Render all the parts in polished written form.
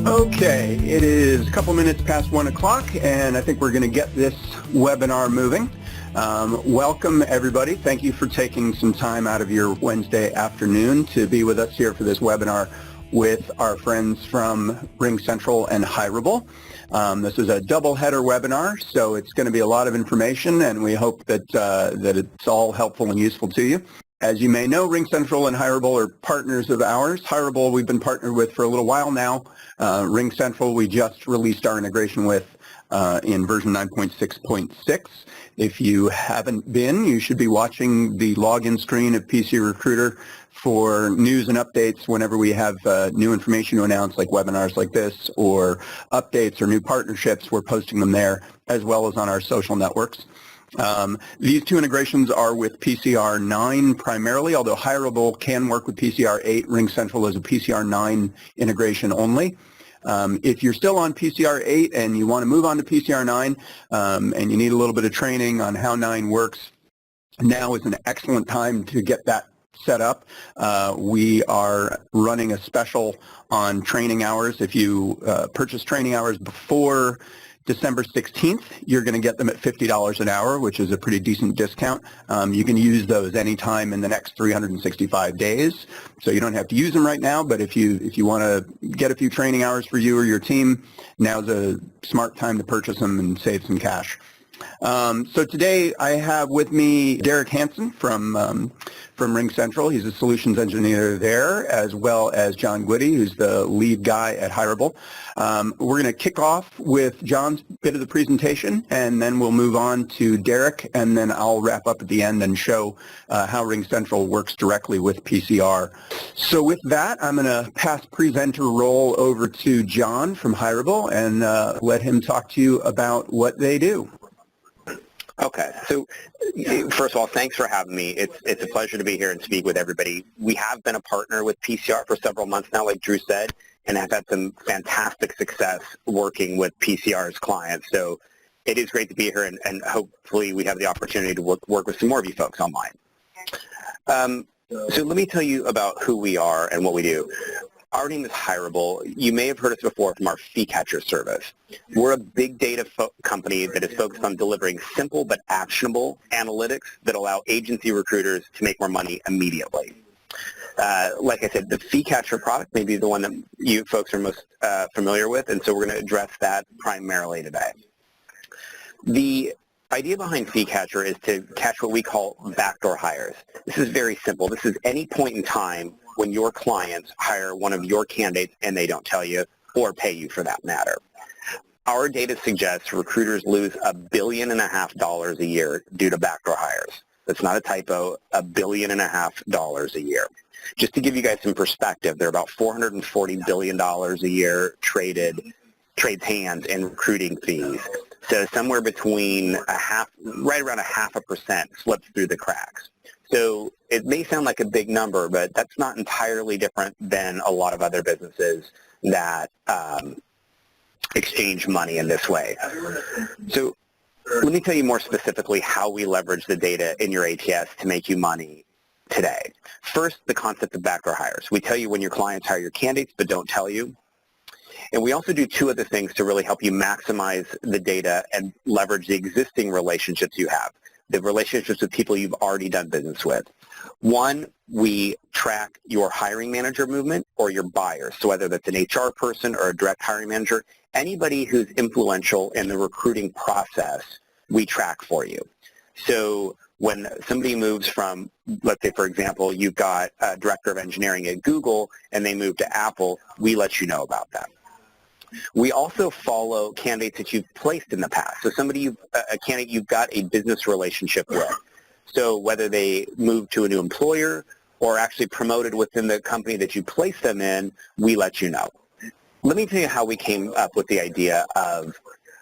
Okay, it is a couple minutes past 1 o'clock, and I think we're going to get this webinar moving. Welcome, everybody. Thank you for taking some time out of your Wednesday afternoon to be with us here for this webinar with our friends from RingCentral and HIRABL. This is a double-header webinar, so it's going to be a lot of information, and we hope that, that it's all helpful and useful to you. As you may know, RingCentral and HIRABL are partners of ours. HIRABL we've been partnered with for a little while now. RingCentral we just released our integration with in version 9.6.6. If you haven't been, you should be watching the login screen of PCRecruiter for news and updates whenever we have new information to announce, like webinars like this, or updates or new partnerships. We're posting them there, as well as on our social networks. These two integrations are with PCR 9 primarily, although HIRABL can work with PCR 8. RingCentral is a PCR 9 integration only. If you're still on PCR 8 and you want to move on to PCR 9 and you need a little bit of training on how 9 works, now is an excellent time to get that set up. We are running a special on training hours. If you purchase training hours before December 16th, you're going to get them at $50 an hour, which is a pretty decent discount. You can use those anytime in the next 365 days, so you don't have to use them right now, but if you want to get a few training hours for you or your team, now's a smart time to purchase them and save some cash. So today I have with me Derek Hanson from RingCentral. He's a solutions engineer there, as well as Jon Guidi, who's the lead guy at HIRABL. We're going to kick off with John's bit of the presentation, and then we'll move on to Derek, and then I'll wrap up at the end and show how RingCentral works directly with PCR. So with that, I'm going to pass presenter role over to Jon from HIRABL and let him talk to you about what they do. Okay, so first of all, thanks for having me. It's a pleasure to be here and speak with everybody. We have been a partner with PCR for several months now, like Drew said, and have had some fantastic success working with PCR's clients. So it is great to be here, and hopefully we have the opportunity to work with some more of you folks online. So let me tell you about who we are and what we do. Our name is HIRABL. You may have heard us before from our fee catcher service. We're a big data company that is focused on delivering simple but actionable analytics that allow agency recruiters to make more money immediately. Like I said, the fee catcher product may be the one that you folks are most familiar with, and so we're going to address that primarily today. The idea behind fee catcher is to catch what we call backdoor hires. This is very simple. This is any point in time when your clients hire one of your candidates and they don't tell you or pay you for that matter. Our data suggests recruiters lose $1.5 billion a year due to backdoor hires. That's not a typo, $1.5 billion a year. Just to give you guys some perspective, there are about $440 billion a year trades hands in recruiting fees. So somewhere between right around 0.5% slips through the cracks. So it may sound like a big number, but that's not entirely different than a lot of other businesses that exchange money in this way. So let me tell you more specifically how we leverage the data in your ATS to make you money today. First, the concept of backdoor hires. We tell you when your clients hire your candidates, but don't tell you. And we also do two other things to really help you maximize the data and leverage the existing relationships you have, the relationships with people you've already done business with. One, we track your hiring manager movement or your buyers. So whether that's an HR person or a direct hiring manager, anybody who's influential in the recruiting process, we track for you. So when somebody moves from, let's say, for example, you've got a director of engineering at Google and they move to Apple, we let you know about that. We also follow candidates that you've placed in the past. So a candidate you've got a business relationship with. So whether they move to a new employer or actually promoted within the company that you placed them in, we let you know. Let me tell you how we came up with the idea of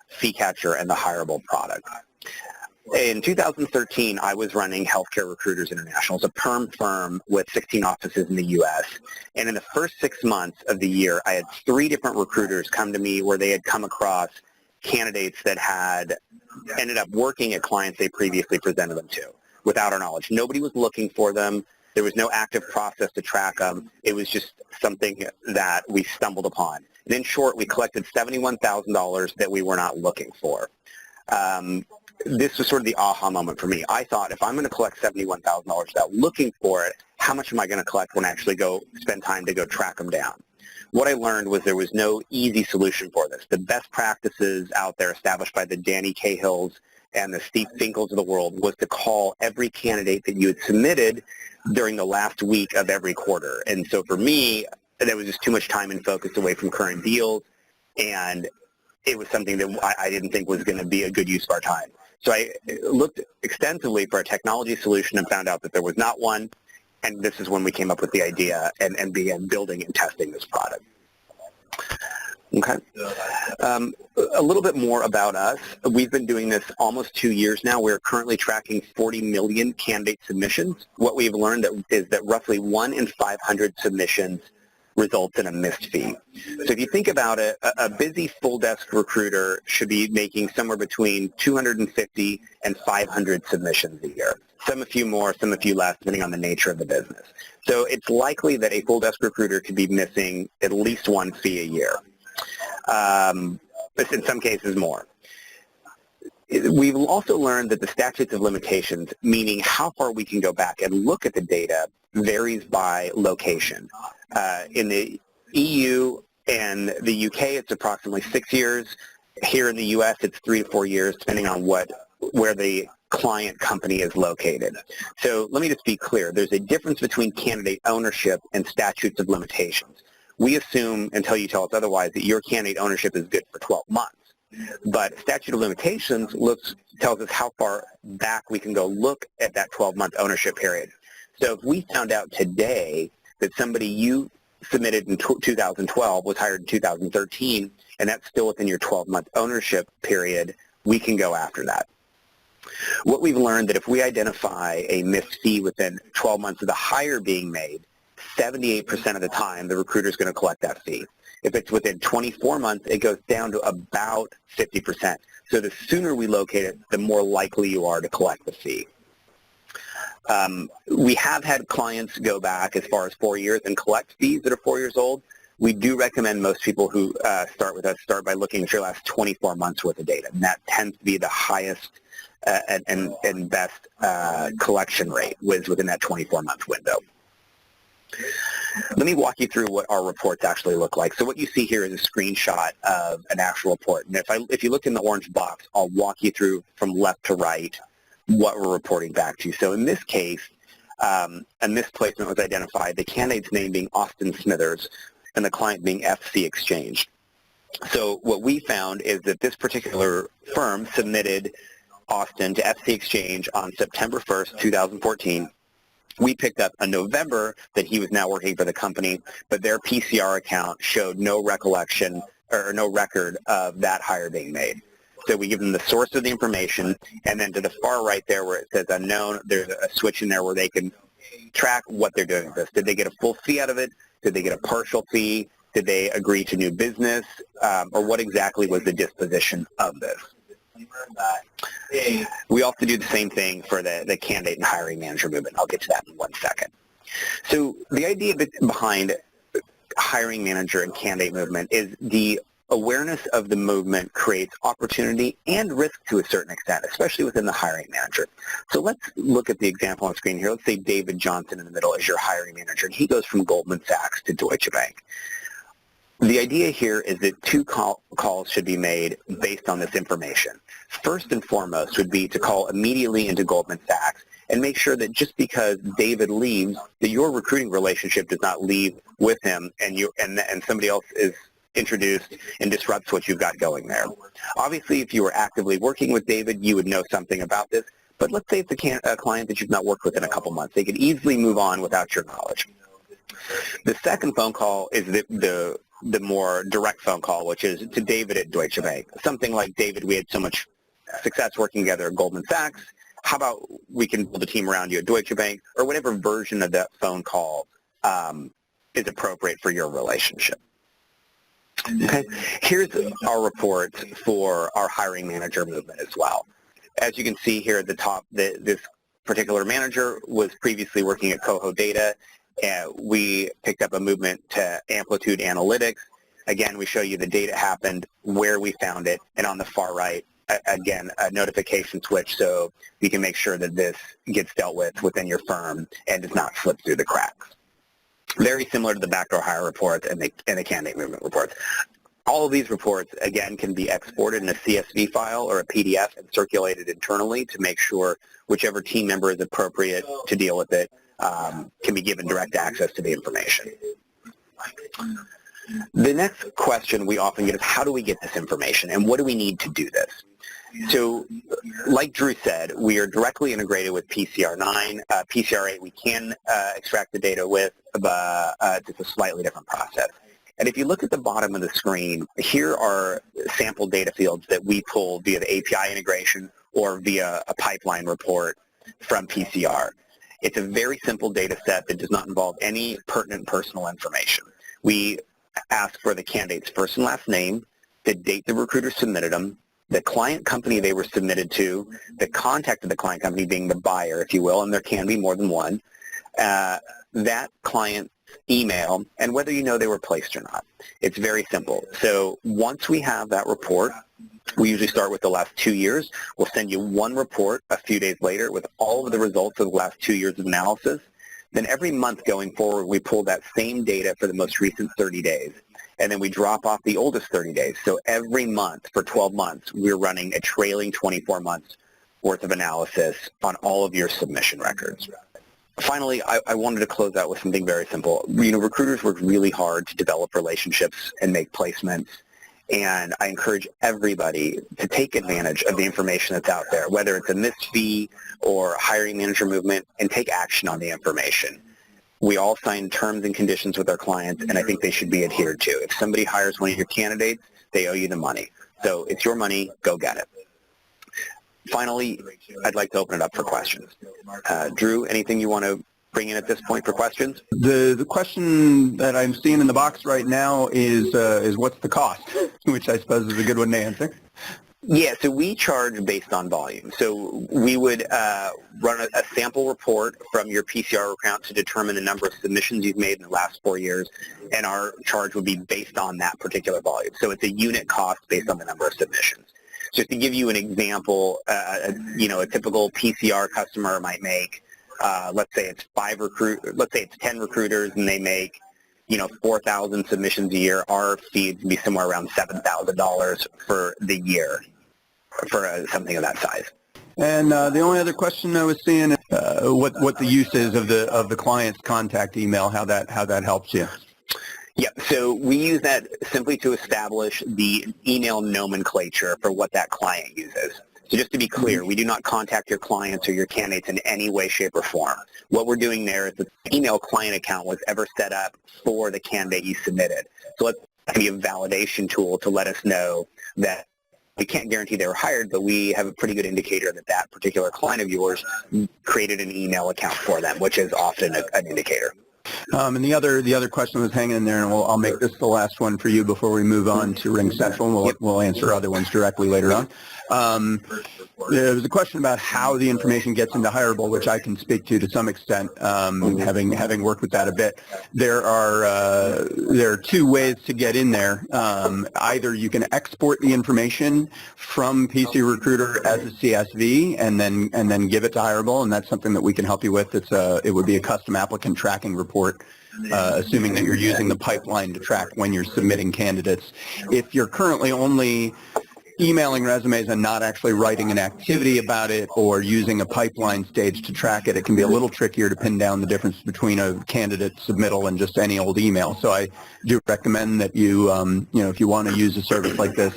fee catcher and the HIRABL product. In 2013, I was running Healthcare Recruiters International. It's a perm firm with 16 offices in the U.S. And in the first 6 months of the year, I had 3 different recruiters come to me where they had come across candidates that had ended up working at clients they previously presented them to without our knowledge. Nobody was looking for them. There was no active process to track them. It was just something that we stumbled upon. And in short, we collected $71,000 that we were not looking for. This was sort of the aha moment for me. I thought, if I'm going to collect $71,000 without looking for it, how much am I going to collect when I actually go spend time to go track them down? What I learned was there was no easy solution for this. The best practices out there established by the Danny Cahills and the Steve Finkels of the world was to call every candidate that you had submitted during the last week of every quarter. And so for me, there was just too much time and focus away from current deals, and it was something that I didn't think was going to be a good use of our time. So I looked extensively for a technology solution and found out that there was not one, and this is when we came up with the idea and began building and testing this product. Okay. A little bit more about us. We've been doing this almost 2 years now. We're currently tracking 40 million candidate submissions. What we've learned is that roughly 1 in 500 submissions results in a missed fee. So if you think about it, a busy full desk recruiter should be making somewhere between 250 and 500 submissions a year. Some a few more, some a few less, depending on the nature of the business. So it's likely that a full desk recruiter could be missing at least 1 fee a year. But in some cases more. We've also learned that the statutes of limitations, meaning how far we can go back and look at the data, varies by location. In the EU and the UK, it's approximately 6 years. Here in the US, it's 3 to 4 years, depending on where the client company is located. So let me just be clear. There's a difference between candidate ownership and statutes of limitations. We assume, until you tell us otherwise, that your candidate ownership is good for 12 months. But statute of limitations tells us how far back we can go look at that 12-month ownership period. So if we found out today that somebody you submitted in 2012 was hired in 2013, and that's still within your 12-month ownership period, we can go after that. What we've learned that if we identify a missed fee within 12 months of the hire being made, 78% of the time the recruiter is going to collect that fee. If it's within 24 months, it goes down to about 50%. So the sooner we locate it, the more likely you are to collect the fee. We have had clients go back as far as 4 years and collect fees that are 4 years old. We do recommend most people who start with us start by looking at your last 24 months worth of data, and that tends to be the highest and best collection rate within that 24-month window. Let me walk you through what our reports actually look like. So what you see here is a screenshot of an actual report. And if you look in the orange box, I'll walk you through from left to right what we're reporting back to you. So in this case, a misplacement was identified, the candidate's name being Austin Smithers and the client being FC Exchange. So what we found is that this particular firm submitted Austin to FC Exchange on September 1st, 2014. We picked up in November that he was now working for the company, but their PCR account showed no recollection or no record of that hire being made. So we give them the source of the information, and then to the far right there where it says unknown, there's a switch in there where they can track what they're doing with this. Did they get a full fee out of it? Did they get a partial fee? Did they agree to new business? Or what exactly was the disposition of this? We also do the same thing for the candidate and hiring manager movement. I'll get to that in 1 second. So the idea behind hiring manager and candidate movement is the awareness of the movement creates opportunity and risk to a certain extent, especially within the hiring manager. So let's look at the example on the screen here. Let's say David Johnson in the middle is your hiring manager, and he goes from Goldman Sachs to Deutsche Bank. The idea here is that 2 calls should be made based on this information. First and foremost would be to call immediately into Goldman Sachs and make sure that just because David leaves, that your recruiting relationship does not leave with him and somebody else is introduced and disrupts what you've got going there. Obviously, if you were actively working with David, you would know something about this, but let's say it's a client that you've not worked with in a couple months. They could easily move on without your knowledge. The second phone call is the more direct phone call, which is to David at Deutsche Bank. Something like, David, we had so much success working together at Goldman Sachs. How about we can build a team around you at Deutsche Bank, or whatever version of that phone call is appropriate for your relationship. Okay, here's our reports for our hiring manager movement as well. As you can see here at the top, this particular manager was previously working at Coho Data. We picked up a movement to Amplitude Analytics. Again, we show you the date it happened, where we found it, and on the far right, again, a notification switch so you can make sure that this gets dealt with within your firm and does not slip through the cracks. Very similar to the backdoor hire reports and the candidate movement reports. All of these reports, again, can be exported in a CSV file or a PDF and circulated internally to make sure whichever team member is appropriate to deal with it can be given direct access to the information. The next question we often get is, how do we get this information and what do we need to do this? So, like Drew said, we are directly integrated with PCR9. PCR8 we can extract the data with, but it's a slightly different process. And if you look at the bottom of the screen, here are sample data fields that we pull via the API integration or via a pipeline report from PCR. It's a very simple data set that does not involve any pertinent personal information. We ask for the candidate's first and last name, the date the recruiter submitted them, the client company they were submitted to, the contact of the client company being the buyer, if you will, and there can be more than one, that client's email, and whether you know they were placed or not. It's very simple. So once we have that report, we usually start with the last 2 years. We'll send you one report a few days later with all of the results of the last 2 years of analysis. Then every month going forward, we pull that same data for the most recent 30 days, and then we drop off the oldest 30 days. So every month for 12 months, we're running a trailing 24 months worth of analysis on all of your submission records. Finally, I wanted to close out with something very simple. Recruiters work really hard to develop relationships and make placements, and I encourage everybody to take advantage of the information that's out there, whether it's a missed fee or hiring manager movement, and take action on the information. We all sign terms and conditions with our clients, and I think they should be adhered to. If somebody hires one of your candidates, they owe you the money. So it's your money, go get it. Finally, I'd like to open it up for questions. Drew, anything you want to bring in at this point for questions? The question that I'm seeing in the box right now is what's the cost, which I suppose is a good one to answer. Yeah, so we charge based on volume. So we would run a sample report from your PCR account to determine the number of submissions you've made in the last 4 years, and our charge would be based on that particular volume. So it's a unit cost based on the number of submissions. Just to give you an example, a typical PCR customer might make, let's say it's 10 recruiters, and they make, 4,000 submissions a year. Our fee would be somewhere around $7,000 for the year for something of that size. And the only other question I was seeing is what the use is of the client's contact email, how that helps you. Yeah, so we use that simply to establish the email nomenclature for what that client uses. So just to be clear, we do not contact your clients or your candidates in any way, shape, or form. What we're doing there is the email client account was ever set up for the candidate you submitted. So let's be a validation tool to let us know that we can't guarantee they were hired, but we have a pretty good indicator that that particular client of yours created an email account for them, which is often an indicator. And the other question was hanging in there, and I'll make this the last one for you before we move on to RingCentral, and we'll answer other ones directly later on. There was a question about how the information gets into HIRABL, which I can speak to some extent, having worked with that a bit. There are two ways to get in there. Either you can export the information from PCRecruiter as a CSV and then give it to HIRABL, and that's something that we can help you with. It would be a custom applicant tracking report, assuming that you're using the pipeline to track when you're submitting candidates. If you're currently only emailing resumes and not actually writing an activity about it or using a pipeline stage to track it, it can be a little trickier to pin down the difference between a candidate submittal and just any old email. So I do recommend that you, if you want to use a service like this,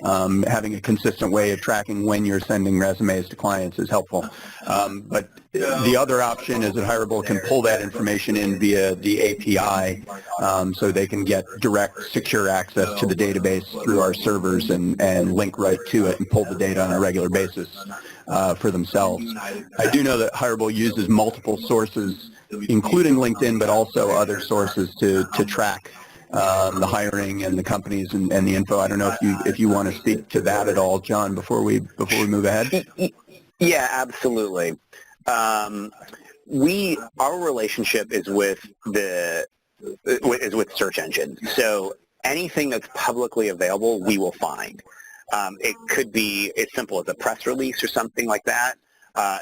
having a consistent way of tracking when you're sending resumes to clients is helpful. But the other option is that HIRABL can pull that information in via the API, so they can get direct, secure access to the database through our servers and link right to it and pull the data on a regular basis for themselves. I do know that HIRABL uses multiple sources, including LinkedIn, but also other sources to track the hiring and the companies and the info. I don't know if you want to speak to that at all, John, before we move ahead. Yeah, absolutely. Our relationship is with search engines. So anything that's publicly available, we will find. It could be as simple as a press release or something like that.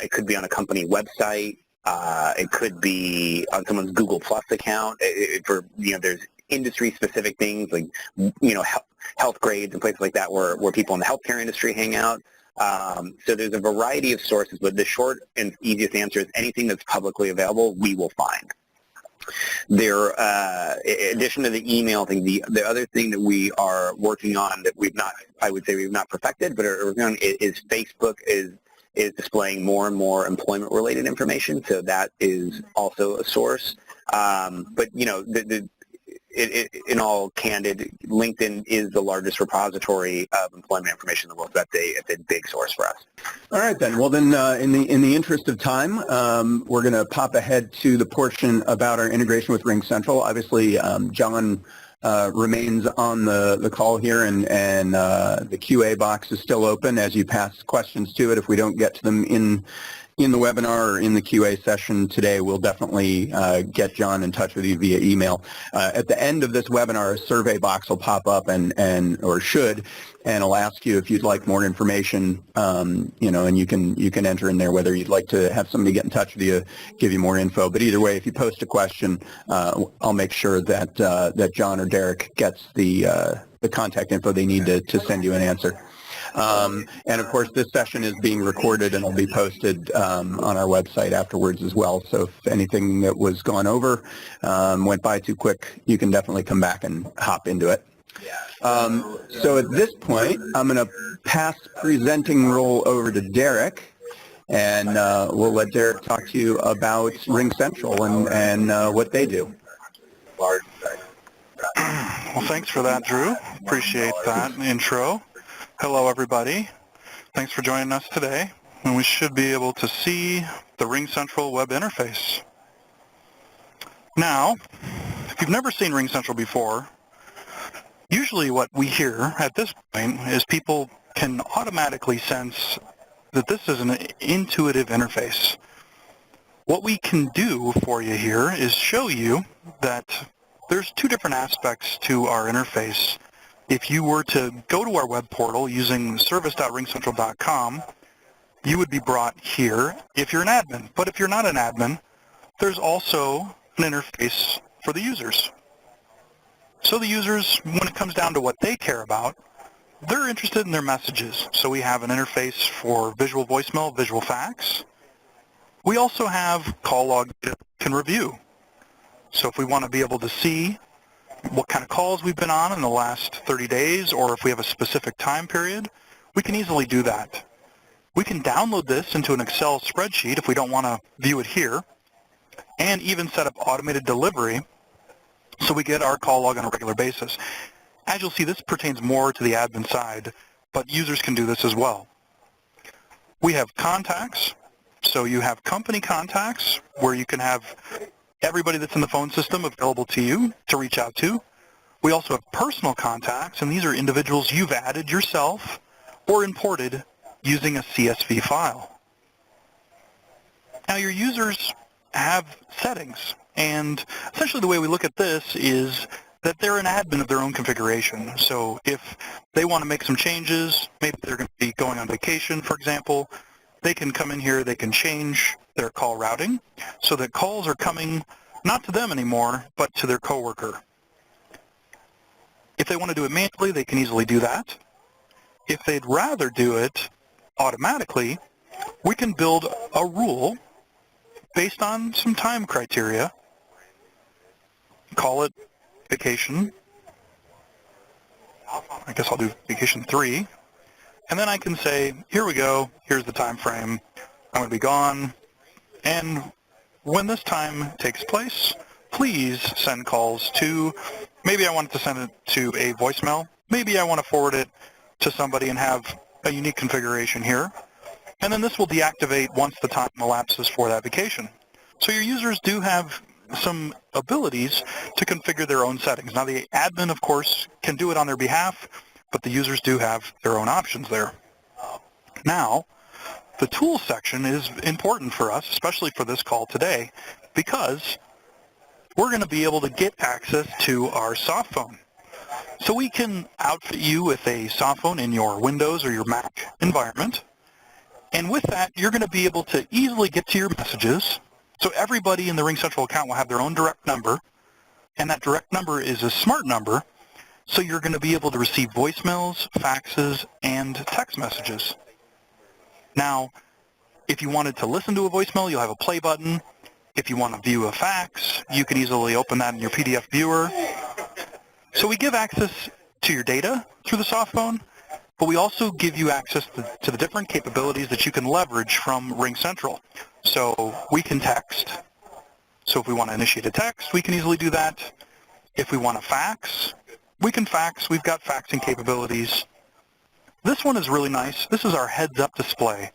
It could be on a company website. It could be on someone's Google Plus account. There's industry-specific things like, health grades and places like that where people in the healthcare industry hang out. So there's a variety of sources, but the short and easiest answer is anything that's publicly available, we will find. There, in addition to the email thing, the other thing that we are working on that we've not perfected, but are working on is Facebook is displaying more and more employment-related information, so that is also a source. But in all candid, LinkedIn is the largest repository of employment information in the world. So it's a big source for us. All right, then. Well, then, in the interest of time, we're going to pop ahead to the portion about our integration with RingCentral. Obviously, Jon remains on the call here, and the QA box is still open as you pass questions to it. If we don't get to them in the webinar or in the QA session today, we'll definitely get Jon in touch with you via email. At the end of this webinar, a survey box will pop up and it'll ask you if you'd like more information, and you can enter in there whether you'd like to have somebody get in touch with you, give you more info. But either way, if you post a question, I'll make sure that Jon or Derek gets the contact info they need to send you an answer. And of course, this session is being recorded and will be posted on our website afterwards as well. So if anything that was gone over went by too quick, you can definitely come back and hop into it. So at this point, I'm going to pass presenting role over to Derek, and we'll let Derek talk to you about RingCentral and what they do. Well, thanks for that, Drew. Appreciate that intro. Hello, everybody. Thanks for joining us today. And we should be able to see the RingCentral web interface. Now, if you've never seen RingCentral before, usually what we hear at this point is people can automatically sense that this is an intuitive interface. What we can do for you here is show you that there's two different aspects to our interface. If you were to go to our web portal using service.ringcentral.com, you would be brought here if you're an admin. But if you're not an admin, there's also an interface for the users. So the users, when it comes down to what they care about, they're interested in their messages. So we have an interface for visual voicemail, visual fax. We also have call log data we can review. So if we want to be able to see what kind of calls we've been on in the last 30 days, or if we have a specific time period, we can easily do that. We can download this into an Excel spreadsheet if we don't want to view it here, and even set up automated delivery so we get our call log on a regular basis. As you'll see, this pertains more to the admin side, but users can do this as well. We have contacts, so you have company contacts where you can have everybody that's in the phone system available to you to reach out to. We also have personal contacts, and these are individuals you've added yourself or imported using a CSV file. Now your users have settings, and essentially the way we look at this is that they're an admin of their own configuration. So if they want to make some changes, maybe they're going to be going on vacation, for example, they can come in here, they can change their call routing so that calls are coming not to them anymore, but to their coworker. If they want to do it manually, they can easily do that. If they'd rather do it automatically, we can build a rule based on some time criteria. Call it vacation. I guess I'll do vacation 3. And then I can say, here we go, here's the time frame. I'm going to be gone. And when this time takes place, please send calls to, maybe I want to send it to a voicemail. Maybe I want to forward it to somebody and have a unique configuration here. And then this will deactivate once the time elapses for that vacation. So your users do have some abilities to configure their own settings. Now the admin, of course, can do it on their behalf, but the users do have their own options there. Now, the tools section is important for us, especially for this call today, because we're going to be able to get access to our soft phone. So we can outfit you with a soft phone in your Windows or your Mac environment. And with that, you're going to be able to easily get to your messages. So everybody in the RingCentral account will have their own direct number, and that direct number is a smart number, so you're going to be able to receive voicemails, faxes, and text messages. Now, if you wanted to listen to a voicemail, you'll have a play button. If you want to view a fax, you can easily open that in your PDF viewer. So we give access to your data through the soft phone, but we also give you access to the different capabilities that you can leverage from RingCentral. So we can text. So if we want to initiate a text, we can easily do that. If we want to fax, we can fax. We've got faxing capabilities. This one is really nice. This is our heads-up display.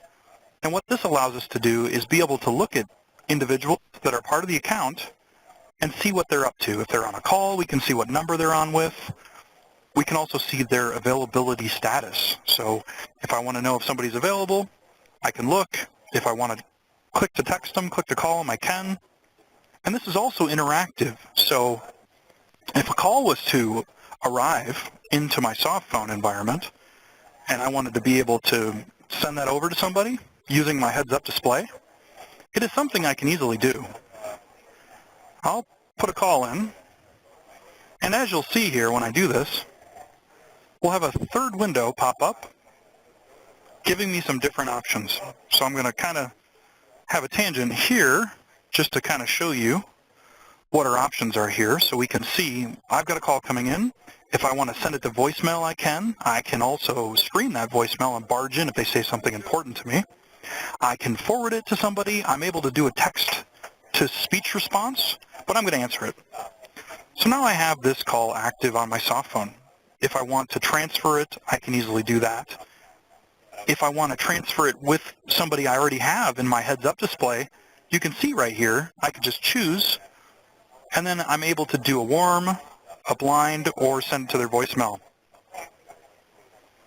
And what this allows us to do is be able to look at individuals that are part of the account and see what they're up to. If they're on a call, we can see what number they're on with. We can also see their availability status. So if I want to know if somebody's available, I can look. If I want to click to text them, click to call them, I can. And this is also interactive. So if a call was to arrive into my soft phone environment and I wanted to be able to send that over to somebody using my heads-up display, it is something I can easily do. I'll put a call in, and as you'll see here when I do this, we'll have a third window pop up giving me some different options. So I'm going to kind of have a tangent here just to kind of show you what our options are here. So we can see I've got a call coming in. If I want to send it to voicemail, I can. I can also screen that voicemail and barge in if they say something important to me. I can forward it to somebody. I'm able to do a text-to-speech response, but I'm going to answer it. So now I have this call active on my soft phone. If I want to transfer it, I can easily do that. If I want to transfer it with somebody I already have in my heads-up display, you can see right here, I can just choose, and then I'm able to do a warm, a blind, or send it to their voicemail.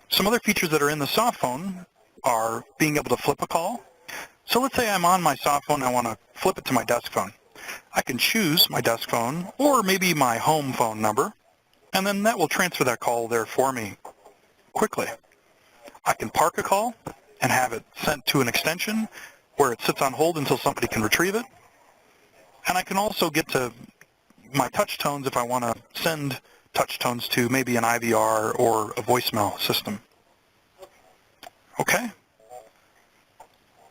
Some other features that are in the soft phone are being able to flip a call. So let's say I'm on my soft phone and I want to flip it to my desk phone. I can choose my desk phone or maybe my home phone number, and then that will transfer that call there for me quickly. I can park a call and have it sent to an extension where it sits on hold until somebody can retrieve it. And I can also get to my touch tones if I want to send touch tones to maybe an IVR or a voicemail system. Okay.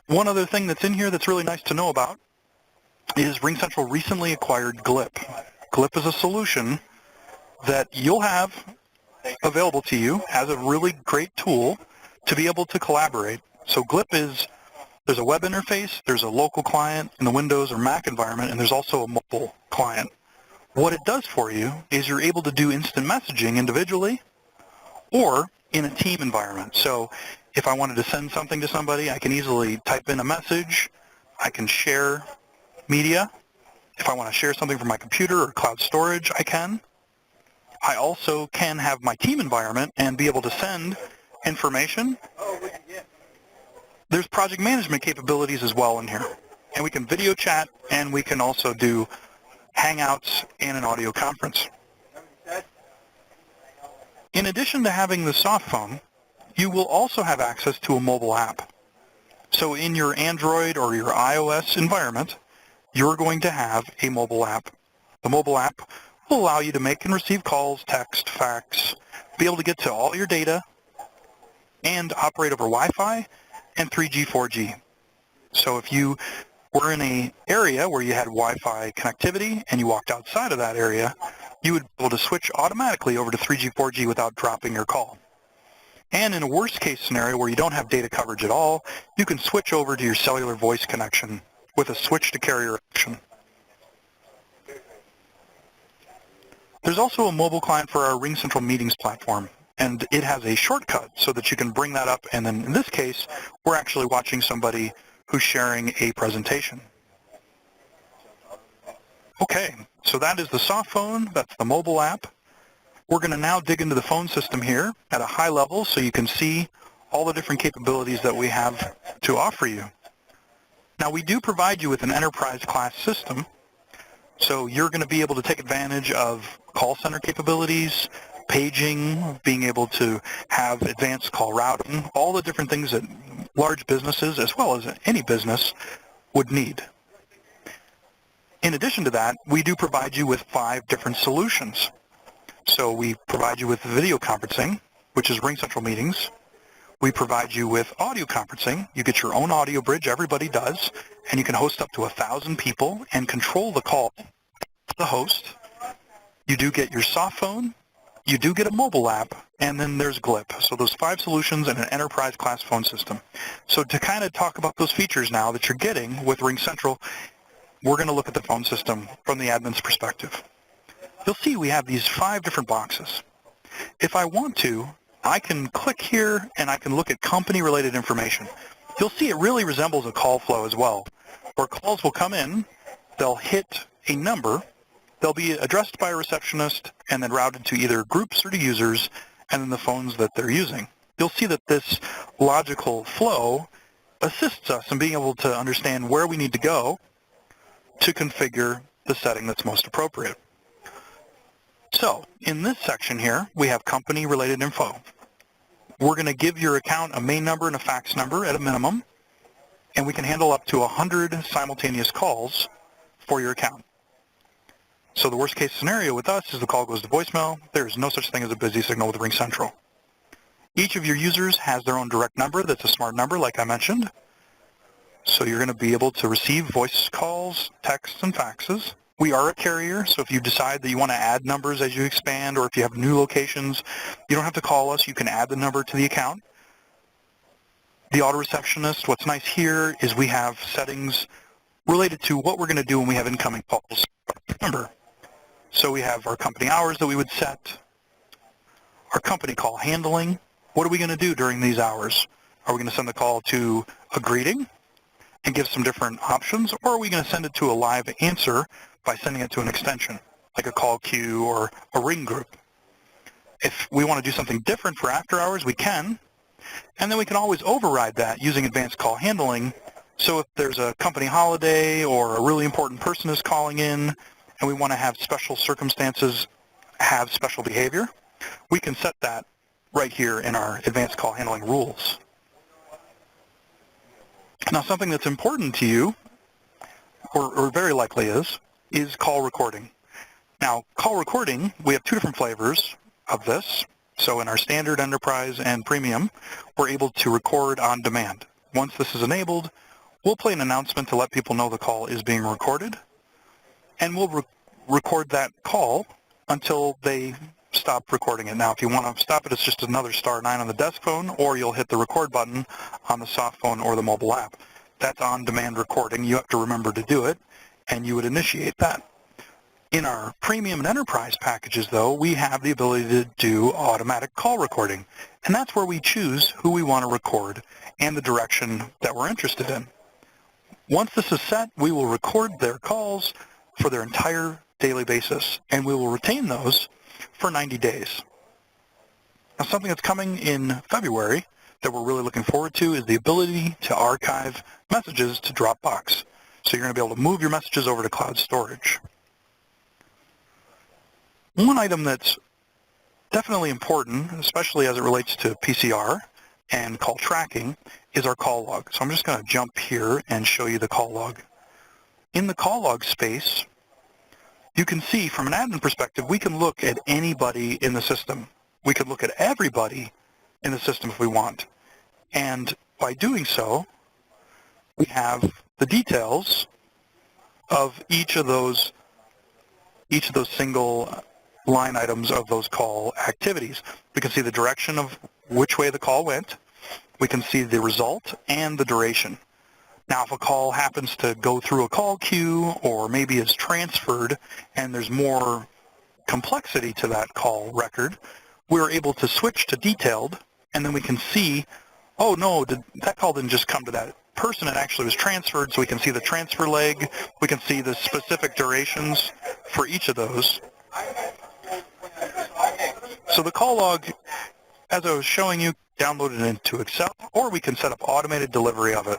One other thing that's in here that's really nice to know about is RingCentral recently acquired GLIP. GLIP is a solution that you'll have available to you as a really great tool to be able to collaborate. So GLIP is, there's a web interface, there's a local client in the Windows or Mac environment, and there's also a mobile client. What it does for you is you're able to do instant messaging individually or in a team environment. So if I wanted to send something to somebody, I can easily type in a message. I can share media. If I want to share something from my computer or cloud storage, I can. I also can have my team environment and be able to send information. There's project management capabilities as well in here. And we can video chat, and we can also do Hangouts and an audio conference. In addition to having the soft phone, you will also have access to a mobile app. So in your Android or your iOS environment, you're going to have a mobile app. The mobile app will allow you to make and receive calls, text, fax, be able to get to all your data, and operate over Wi-Fi and 3G, 4G. So if you were in an area where you had Wi-Fi connectivity and you walked outside of that area, you would be able to switch automatically over to 3G, 4G without dropping your call. And in a worst-case scenario where you don't have data coverage at all, you can switch over to your cellular voice connection with a switch-to-carrier option. There's also a mobile client for our RingCentral Meetings platform, and it has a shortcut so that you can bring that up, and then in this case, we're actually watching somebody who's sharing a presentation. Okay, so that is the soft phone, that's the mobile app. We're going to now dig into the phone system here at a high level so you can see all the different capabilities that we have to offer you. Now, we do provide you with an enterprise class system, so you're going to be able to take advantage of call center capabilities, paging, being able to have advanced call routing, all the different things that large businesses, as well as any business, would need. In addition to that, we do provide you with 5 different solutions. So we provide you with video conferencing, which is RingCentral meetings. We provide you with audio conferencing. You get your own audio bridge, everybody does, and you can host up to 1,000 people and control the call, the host. You do get your soft phone, you do get a mobile app, and then there's GLIP. So those 5 solutions and an enterprise class phone system. So to kind of talk about those features now that you're getting with RingCentral, we're going to look at the phone system from the admin's perspective. You'll see we have these 5 different boxes. If I want to, I can click here and I can look at company-related information. You'll see it really resembles a call flow as well, where calls will come in, they'll hit a number, they'll be addressed by a receptionist and then routed to either groups or to users and then the phones that they're using. You'll see that this logical flow assists us in being able to understand where we need to go to configure the setting that's most appropriate. So in this section here, we have company-related info. We're going to give your account a main number and a fax number at a minimum, and we can handle up to 100 simultaneous calls for your account. So the worst case scenario with us is the call goes to voicemail. There's no such thing as a busy signal with RingCentral. Each of your users has their own direct number that's a smart number, like I mentioned. So you're going to be able to receive voice calls, texts, and faxes. We are a carrier, so if you decide that you want to add numbers as you expand, or if you have new locations, you don't have to call us. You can add the number to the account. The auto receptionist, what's nice here is we have settings related to what we're going to do when we have incoming calls. Remember, so we have our company hours that we would set, our company call handling. What are we going to do during these hours? Are we going to send the call to a greeting and give some different options, or are we going to send it to a live answer by sending it to an extension, like a call queue or a ring group? If we want to do something different for after hours, we can, and then we can always override that using advanced call handling. So if there's a company holiday or a really important person is calling in and we want to have special circumstances, have special behavior, we can set that right here in our advanced call handling rules. Now, something that's important to you, or very likely is call recording. Now, call recording, we have 2 different flavors of this. So in our standard, enterprise, and premium, we're able to record on demand. Once this is enabled, we'll play an announcement to let people know the call is being recorded, and we'll record that call until they stop recording it. Now, if you want to stop it, it's just another *9 on the desk phone, or you'll hit the record button on the soft phone or the mobile app. That's on-demand recording. You have to remember to do it, and you would initiate that. In our premium and enterprise packages, though, we have the ability to do automatic call recording, and that's where we choose who we want to record and the direction that we're interested in. Once this is set, we will record their calls for their entire daily basis, and we will retain those for 90 days. Now, something that's coming in February that we're really looking forward to is the ability to archive messages to Dropbox. So you're going to be able to move your messages over to cloud storage. One item that's definitely important, especially as it relates to PCR and call tracking, is our call log. So I'm just going to jump here and show you the call log. In the call log space, you can see from an admin perspective, we can look at anybody in the system. We could look at everybody in the system if we want. And by doing so, we have the details of each of those single line items of those call activities. We can see the direction of which way the call went. We can see the result and the duration. Now, if a call happens to go through a call queue or maybe is transferred and there's more complexity to that call record, we're able to switch to detailed, and then we can see, oh no, that call didn't just come to that person, it actually was transferred, so we can see the transfer leg, we can see the specific durations for each of those. So the call log, as I was showing you, download it into Excel, or we can set up automated delivery of it.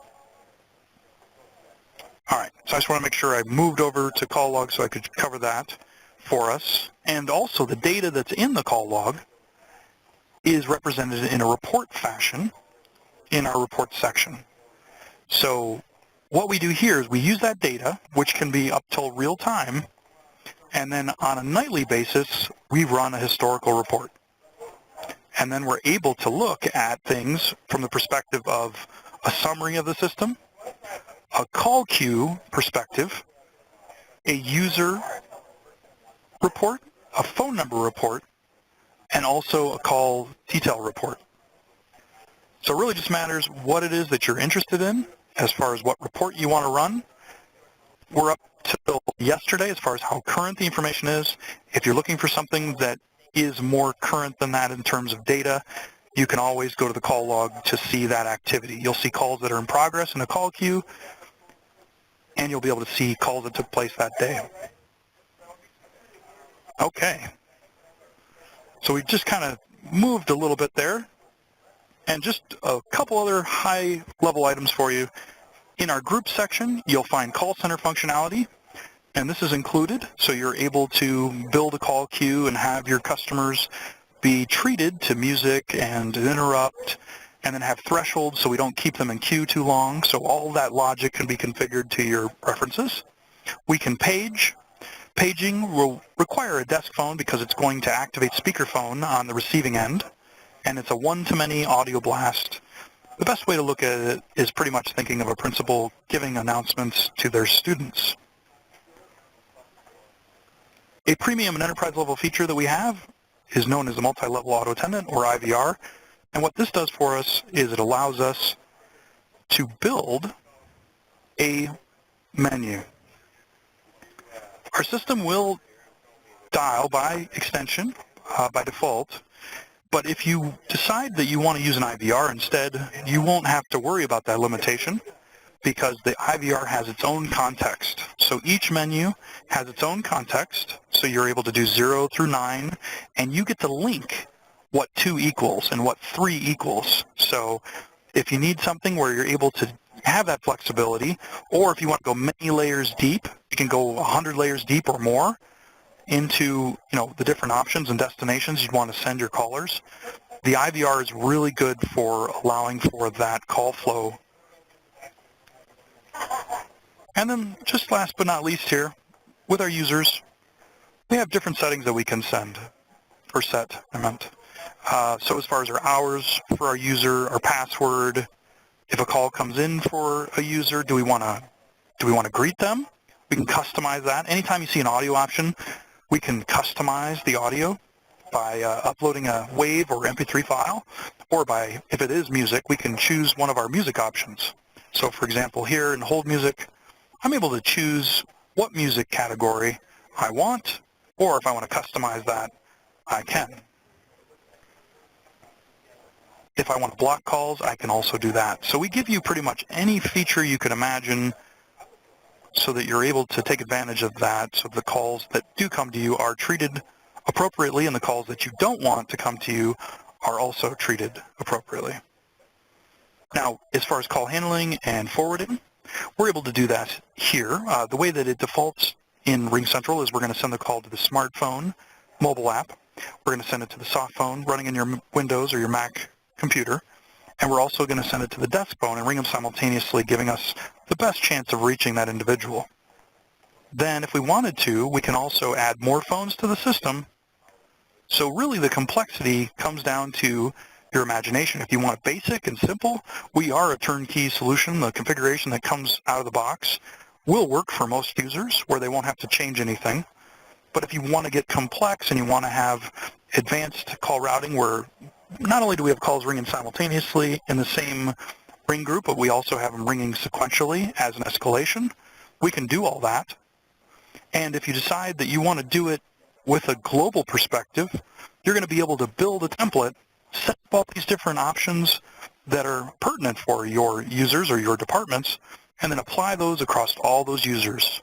All right, so I just want to make sure I moved over to call log so I could cover that. for us, and also the data that's in the call log is represented in a report fashion in our report section. So what we do here is we use that data, which can be up till real time, and then on a nightly basis, we run a historical report. And then we're able to look at things from the perspective of a summary of the system, a call queue perspective, a user report, a phone number report, and also a call detail report. So it really just matters what it is that you're interested in as far as what report you want to run. We're up till yesterday as far as how current the information is. If you're looking for something that is more current than that in terms of data, you can always go to the call log to see that activity. You'll see calls that are in progress in a call queue, and you'll be able to see calls that took place that day. Okay. So we've just kind of moved a little bit there. And just a couple other high-level items for you. In our group section, you'll find call center functionality, and this is included, so you're able to build a call queue and have your customers be treated to music and interrupt, and then have thresholds so we don't keep them in queue too long, so all that logic can be configured to your preferences. We can page. Paging will require a desk phone because it's going to activate speakerphone on the receiving end, and it's a one-to-many audio blast. The best way to look at it is pretty much thinking of a principal giving announcements to their students. A premium and enterprise level feature that we have is known as the multi-level auto attendant, or IVR, and what this does for us is it allows us to build a menu. Our system will dial by extension, by default, but if you decide that you want to use an IVR instead, you won't have to worry about that limitation because the IVR has its own context. So each menu has its own context, so you're able to do 0 through 9, and you get to link what 2 equals and what 3 equals. So if you need something where you're able to have that flexibility, or if you want to go many layers deep, you can go 100 layers deep or more into the different options and destinations you'd want to send your callers. The IVR is really good for allowing for that call flow. And then just last but not least here, with our users, we have different settings that we can send, or set, I meant. So as far as our hours for our user, our password, if a call comes in for a user, do we want to greet them? We can customize that. Anytime you see an audio option, we can customize the audio by uploading a WAV or MP3 file, or by, if it is music, we can choose one of our music options. So for example, here in hold music, I'm able to choose what music category I want, or if I want to customize that, I can. If I want to block calls, I can also do that. So we give you pretty much any feature you can imagine so that you're able to take advantage of that, so the calls that do come to you are treated appropriately, and the calls that you don't want to come to you are also treated appropriately. Now, as far as call handling and forwarding, we're able to do that here. The way that it defaults in RingCentral is we're going to send the call to the smartphone mobile app. We're going to send it to the soft phone running in your Windows or your Mac computer, and we're also going to send it to the desk phone and ring them simultaneously, giving us the best chance of reaching that individual. Then if we wanted to, we can also add more phones to the system. So really the complexity comes down to your imagination. If you want it basic and simple, we are a turnkey solution. The configuration that comes out of the box will work for most users where they won't have to change anything. But if you want to get complex and you want to have advanced call routing where not only do we have calls ringing simultaneously in the same ring group, but we also have them ringing sequentially as an escalation, we can do all that. And if you decide that you want to do it with a global perspective, you're going to be able to build a template, set up all these different options that are pertinent for your users or your departments, and then apply those across all those users.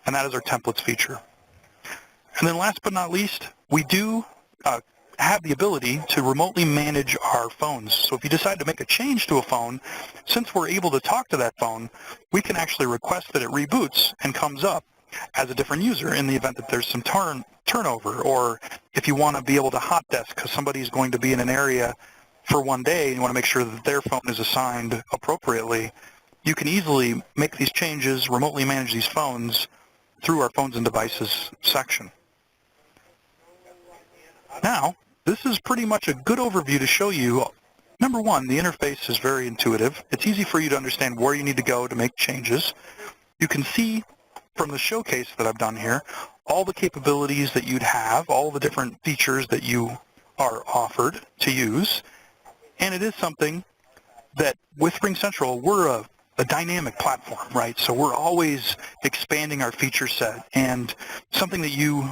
And that is our templates feature. And then last but not least, we do have the ability to remotely manage our phones. So if you decide to make a change to a phone, since we're able to talk to that phone, we can actually request that it reboots and comes up as a different user in the event that there's some turnover, or if you want to be able to hot desk because somebody's going to be in an area for one day and you want to make sure that their phone is assigned appropriately, you can easily make these changes, remotely manage these phones through our phones and devices section. Now, this is pretty much a good overview to show you, number one, the interface is very intuitive. It's easy for you to understand where you need to go to make changes. You can see from the showcase that I've done here all the capabilities that you'd have, all the different features that you are offered to use. And it is something that with RingCentral, we're a dynamic platform, right? So we're always expanding our feature set, and something that you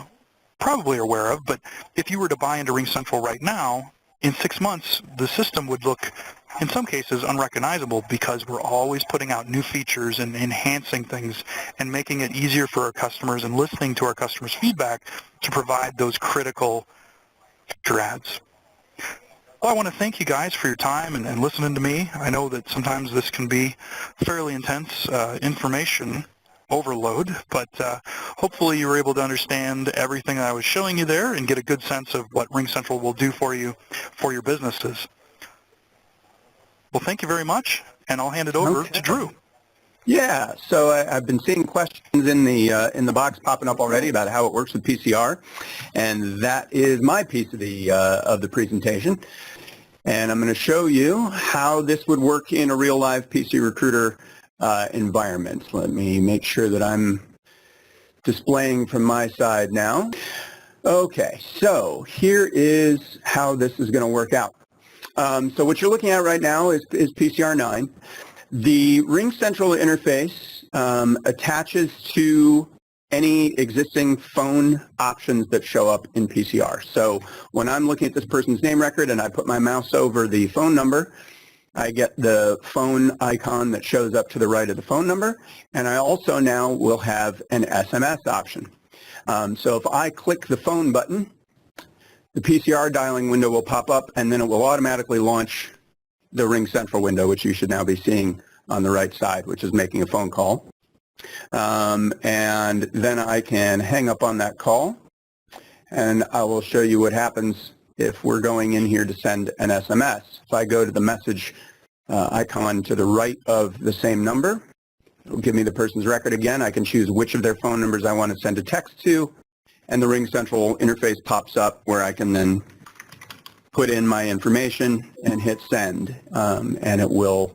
probably are aware of, but if you were to buy into RingCentral right now, in 6 months, the system would look, in some cases, unrecognizable because we're always putting out new features and enhancing things and making it easier for our customers and listening to our customers' feedback to provide those critical feature adds. Well, I want to thank you guys for your time and listening to me. I know that sometimes this can be fairly intense information overload, but hopefully you were able to understand everything that I was showing you there and get a good sense of what RingCentral will do for you, for your businesses. Well, thank you very much, and I'll hand it over to Drew. Yeah, so I've been seeing questions in the box popping up already about how it works with PCR, and that is my piece of the presentation. And I'm going to show you how this would work in a real live PCRecruiter environment. Let me make sure that I'm displaying from my side now. Okay, so here is how this is going to work out. So what you're looking at right now is PCR 9. The RingCentral interface attaches to any existing phone options that show up in PCR. So when I'm looking at this person's name record and I put my mouse over the phone number, I get the phone icon that shows up to the right of the phone number, and I also now will have an SMS option. So if I click the phone button, the PCR dialing window will pop up, and then it will automatically launch the RingCentral window, which you should now be seeing on the right side, which is making a phone call. And then I can hang up on that call, and I will show you what happens if we're going in here to send an SMS. If I go to the message icon to the right of the same number, it will give me the person's record again. I can choose which of their phone numbers I want to send a text to, and the RingCentral interface pops up where I can then put in my information and hit send, and it will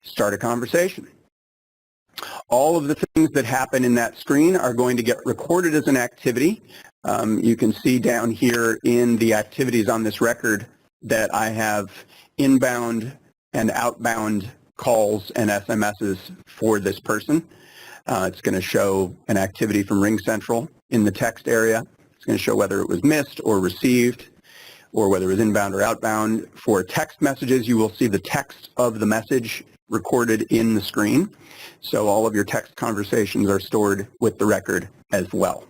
start a conversation. All of the things that happen in that screen are going to get recorded as an activity. You can see down here in the activities on this record that I have inbound and outbound calls and SMSs for this person. It's going to show an activity from RingCentral in the text area. It's going to show whether it was missed or received, or whether it was inbound or outbound. For text messages, you will see the text of the message recorded in the screen. So all of your text conversations are stored with the record as well.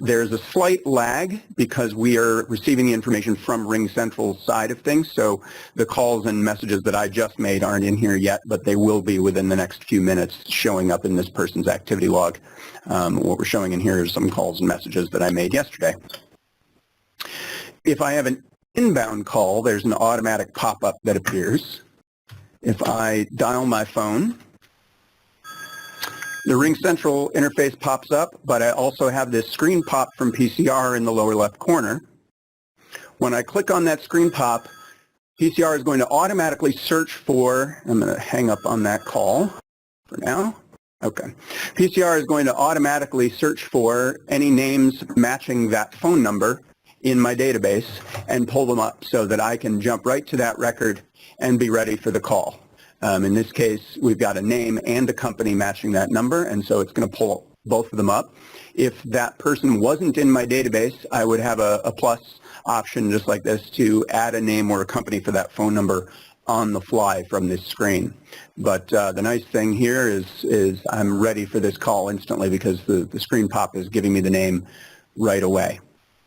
There's a slight lag because we are receiving the information from RingCentral's side of things, so the calls and messages that I just made aren't in here yet, but they will be within the next few minutes showing up in this person's activity log. What we're showing in here is some calls and messages that I made yesterday. If I have an inbound call, there's an automatic pop-up that appears. If I dial my phone, the RingCentral interface pops up, but I also have this screen pop from PCR in the lower left corner. When I click on that screen pop, PCR is going to automatically search for, I'm going to hang up on that call for now. Okay. PCR is going to automatically search for any names matching that phone number in my database and pull them up so that I can jump right to that record and be ready for the call. In this case, we've got a name and a company matching that number, and so it's going to pull both of them up. If that person wasn't in my database, I would have a plus option just like this to add a name or a company for that phone number on the fly from this screen. But the nice thing here is I'm ready for this call instantly because the screen pop is giving me the name right away.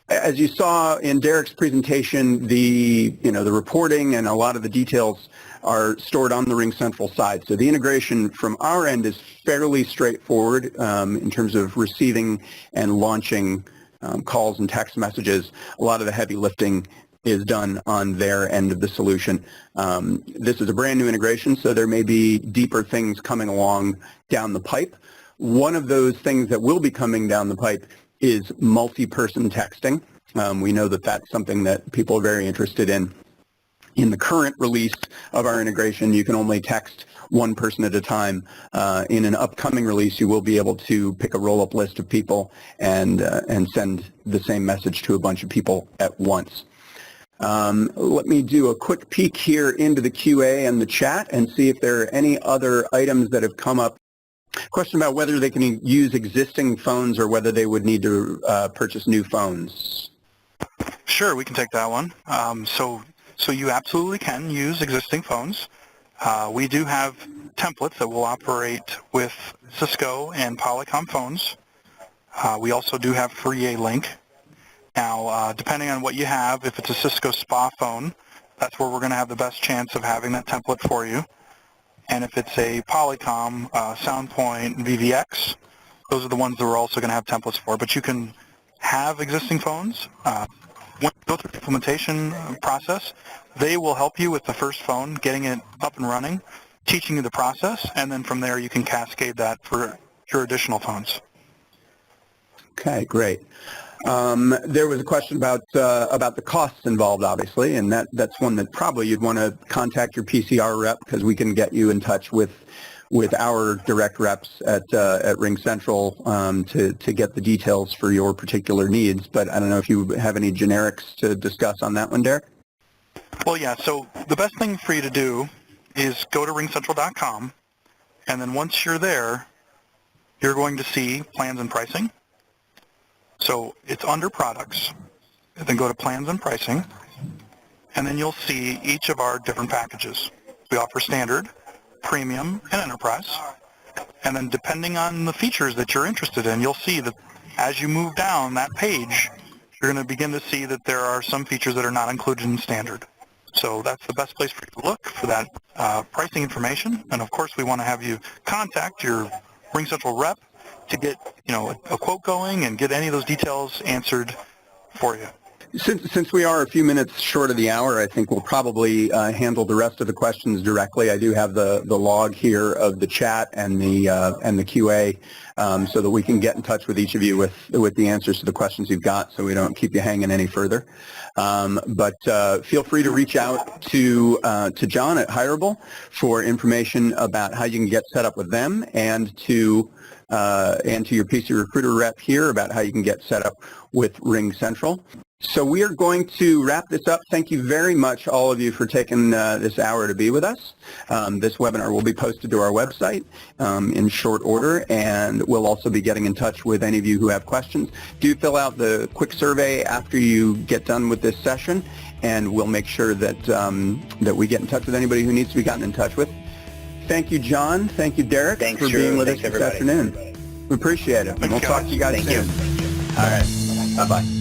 As you saw in Derek's presentation, the reporting and a lot of the details are stored on the RingCentral side. So the integration from our end is fairly straightforward in terms of receiving and launching calls and text messages. A lot of the heavy lifting is done on their end of the solution. This is a brand new integration, so there may be deeper things coming along down the pipe. One of those things that will be coming down the pipe is multi-person texting. We know that that's something that people are very interested in. In the current release of our integration, you can only text one person at a time. In an upcoming release, you will be able to pick a roll-up list of people and send the same message to a bunch of people at once. Let me do a quick peek here into the QA and the chat and see if there are any other items that have come up. Question about whether they can use existing phones or whether they would need to purchase new phones. Sure, we can take that one. So you absolutely can use existing phones. We do have templates that will operate with Cisco and Polycom phones. We also do have free A-Link. Now, depending on what you have, if it's a Cisco SPA phone, that's where we're going to have the best chance of having that template for you. And if it's a Polycom, SoundPoint, VVX, those are the ones that we're also going to have templates for. But you can have existing phones. When you go through the implementation process, they will help you with the first phone, getting it up and running, teaching you the process, and then from there you can cascade that for your additional phones. Okay, great. There was a question about the costs involved, obviously, and that's one that probably you'd want to contact your PCR rep because we can get you in touch with our direct reps at RingCentral to get the details for your particular needs. But I don't know if you have any generics to discuss on that one, Derek? Well, yeah, so the best thing for you to do is go to ringcentral.com, and then once you're there, you're going to see plans and pricing. So it's under products, then go to plans and pricing, and then you'll see each of our different packages. We offer standard, premium, and enterprise. And then depending on the features that you're interested in, you'll see that as you move down that page, you're going to begin to see that there are some features that are not included in standard. So that's the best place for you to look for that pricing information. And of course, we want to have you contact your RingCentral rep to get a quote going and get any of those details answered for you. Since we are a few minutes short of the hour, I think we'll probably handle the rest of the questions directly. I do have the log here of the chat and the QA, so that we can get in touch with each of you with the answers to the questions you've got, so we don't keep you hanging any further. But feel free to reach out to Jon at HIRABL for information about how you can get set up with them, and to your PCRecruiter rep here about how you can get set up with RingCentral. So we are going to wrap this up. Thank you very much, all of you, for taking this hour to be with us. This webinar will be posted to our website in short order, and we'll also be getting in touch with any of you who have questions. Do fill out the quick survey after you get done with this session, and we'll make sure that, that we get in touch with anybody who needs to be gotten in touch with. Thank you, Jon. Thank you, Derek, for being with us this afternoon. We appreciate it. And we'll talk to you guys soon. All right. Bye-bye.